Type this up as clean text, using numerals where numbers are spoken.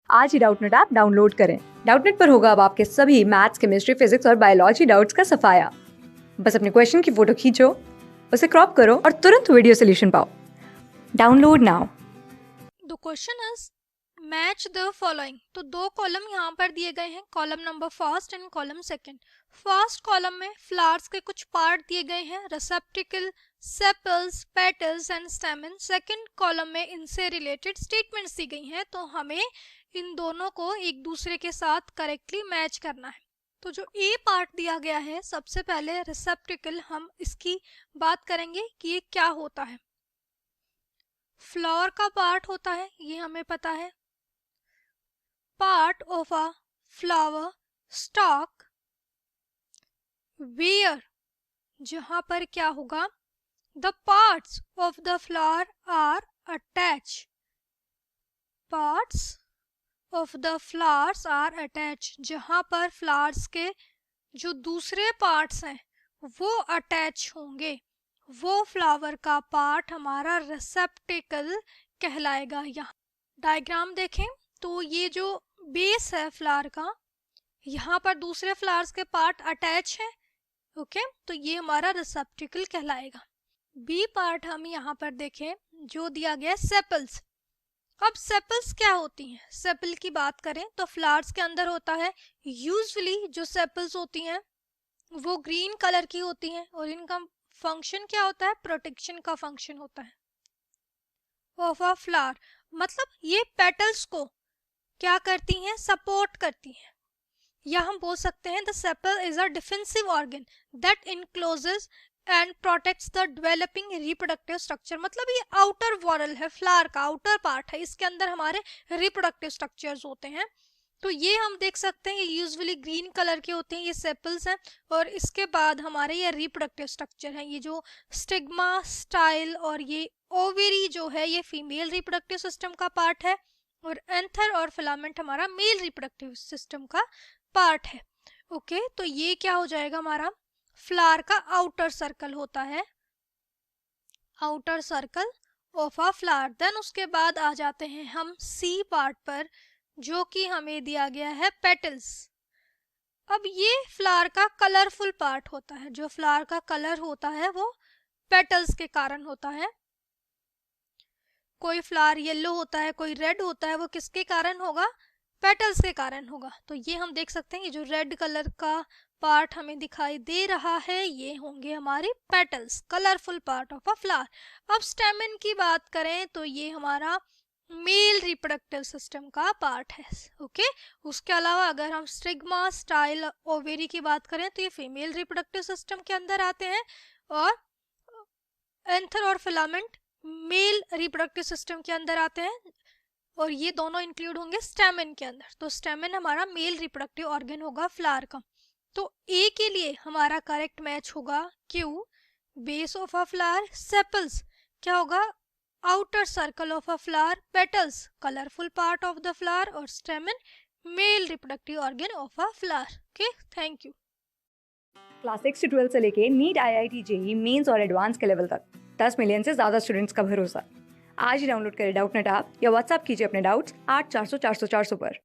आज ही Doubtnut app download करें। Doubtnut पर होगा अब आपके सभी मैथ्स, केमिस्ट्री, फिजिक्स और बायोलॉजी डाउट्स का सफाया। बस अपने क्वेश्चन की फोटो खींचो, उसे क्रॉप करो और तुरंत वीडियो सोल्यूशन पाओ। Download now. The question is match the following. तो दो कॉलम यहाँ पर दिए गए हैं, column number first and column second. First column में फ्लावर्स के कुछ पार्ट दिए गए हैं, रिसेप्टिकल, sepals, petals and स्टेमन। Second column में इनसे रिलेटेड स्टेटमेंट्स दी गई हैं, तो हमें इन दोनों को एक दूसरे के साथ करेक्टली मैच करना है। तो जो ए पार्ट दिया गया है, सबसे पहले रिसेप्टिकल, हम इसकी बात करेंगे कि ये क्या होता है। फ्लावर का पार्ट होता है, ये हमें पता है। Part of a flower stalk where, जहां पर क्या होगा, the parts of the flower are attach. Parts of the flowers are attach, जहां पर फ्लावर्स के जो दूसरे पार्ट्स हैं वो अटैच होंगे, वो फ्लावर का पार्ट हमारा रिसेप्टिकल कहलाएगा। यहाँ डायग्राम देखें तो ये जो बेस है फ्लावर का, यहाँ पर दूसरे फ्लावर्स के पार्ट अटैच है, ओके, तो ये हमारा रिसेप्टिकल कहलाएगा। बी पार्ट हम यहाँ पर देखें, जो दिया गया सेपल्स। अब सेपल्स क्या होती हैं? सेपल की बात करें तो फ्लावर्स के अंदर होता है, यूजुअली जो सेपल्स होती हैं वो ग्रीन कलर की होती हैं और इनका फंक्शन क्या होता है? प्रोटेक्शन का फंक्शन होता है ऑफ अ फ्लावर। मतलब ये पेटल्स को क्या करती हैं? सपोर्ट करती हैं। या हम बोल सकते हैं the sepal is a defensive organ that encloses and protects the developing reproductive structure. मतलब ये आउटर वॉरल है, फ्लावर का आउटर पार्ट है, इसके अंदर हमारे रिप्रोडक्टिव स्ट्रक्चर्स होते हैं। तो ये हम देख सकते हैं, ये यूजुअली ग्रीन कलर के होते हैं, ये सेपल्स हैं। और इसके बाद हमारे ये रिप्रोडक्टिव स्ट्रक्चर है, ये जो स्टिग्मा, स्टाइल और ये ओवेरी जो है, ये फीमेल रिप्रोडक्टिव सिस्टम का पार्ट है। और एंथर और फिलामेंट हमारा मेल रिप्रोडक्टिव सिस्टम का पार्ट है। ओके, तो ये क्या हो जाएगा, हमारा फ्लावर का आउटर सर्कल होता है, outer circle of a flower. Then उसके बाद आ जाते हैं हम सी पार्ट पर, जो कि हमें दिया गया है पेटल्स। अब ये फ्लावर का कलरफुल पार्ट होता है, जो फ्लावर का कलर होता है वो पेटल्स के कारण होता है। कोई फ्लावर येलो होता है, कोई रेड होता है, वो किसके कारण होगा? पेटल्स के कारण होगा। तो ये हम देख सकते हैं, ये जो रेड कलर का पार्ट हमें दिखाई दे रहा है, ये होंगे हमारे petals, colourful part of a flower. अब स्टेमन की बात करें तो ये हमारा मेल रिप्रोडक्टिव सिस्टम का पार्ट है, ओके। उसके अलावा अगर हम स्टिग्मा, स्टाइल, ओवेरी की बात करें तो ये फीमेल रिप्रोडक्टिव सिस्टम के अंदर आते हैं। और एंथर और फिलामेंट मेल रिप्रोडक्टिव सिस्टम के अंदर आते हैं, और ये दोनों इंक्लूड होंगे स्टेमन के अंदर। तो स्टेमन हमारा मेल रिप्रोडक्टिव ऑर्गन होगा फ्लावर का। तो ए के लिए हमारा करेक्ट मैच होगा Q, base of a flower, sepals क्या होगा? Outer circle of a flower, petals colourful part of the flower, और stamen male reproductive organ of a flower. Okay, thank you. Class 6 से 12 से लेके नीट, IIT, JEE मेंस और advance के level तक 10 million से ज्यादा स्टूडेंट्स का भरोसा। आज ही डाउनलोड करें डाउटनेट ऐप या व्हाट्सएप कीजिए अपने डाउट्स 8400 400 400 पर।